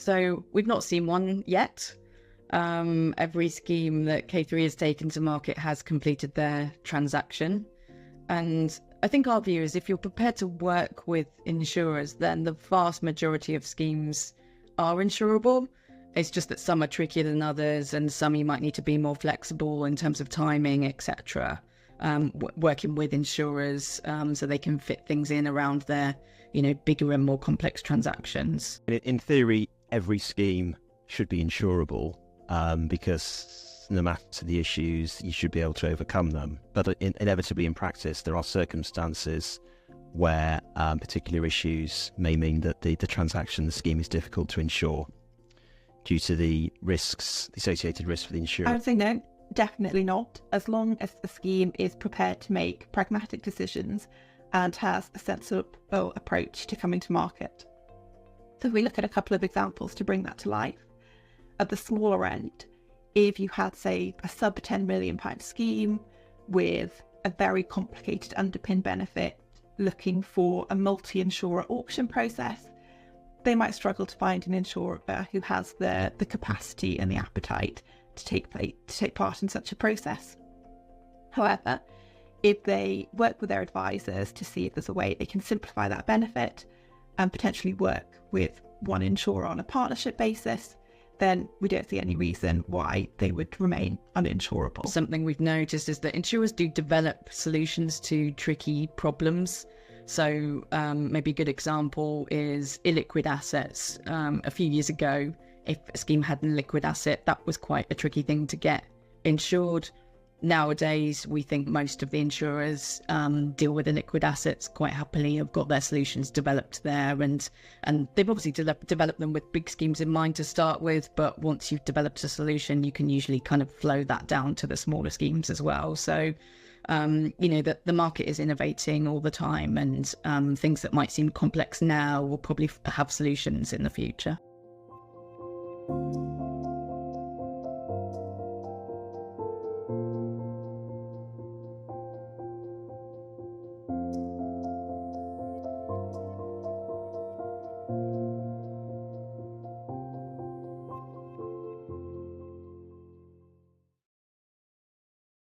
So we've not seen one yet. Every scheme that K3 has taken to market has completed their transaction. And I think our view is if you're prepared to work with insurers, then the vast majority of schemes are insurable. It's just that some are trickier than others, and some you might need to be more flexible in terms of timing, etc. Working with insurers so they can fit things in around their, bigger and more complex transactions. In theory, every scheme should be insurable because no matter the issues, you should be able to overcome them. But inevitably in practice, there are circumstances where particular issues may mean that the transaction, the scheme is difficult to insure due to the risks, the associated risks for the insurer. I would say no, definitely not. As long as the scheme is prepared to make pragmatic decisions and has a sensible approach to coming to market. So if we look at a couple of examples to bring that to life. At the smaller end, if you had, say, a sub £10 million scheme with a very complicated underpin benefit looking for a multi-insurer auction process, they might struggle to find an insurer who has the capacity and the appetite to take part in such a process. However, if they work with their advisors to see if there's a way they can simplify that benefit and potentially work with one insurer on a partnership basis, then we don't see any reason why they would remain uninsurable. Something we've noticed is that insurers do develop solutions to tricky problems. So maybe a good example is illiquid assets. A few years ago, if a scheme had an illiquid asset, that was quite a tricky thing to get insured. Nowadays, we think most of the insurers deal with illiquid assets quite happily, have got their solutions developed there, and they've obviously developed them with big schemes in mind to start with, but once you've developed a solution, you can usually kind of flow that down to the smaller schemes as well. So, the market is innovating all the time, and things that might seem complex now will probably have solutions in the future.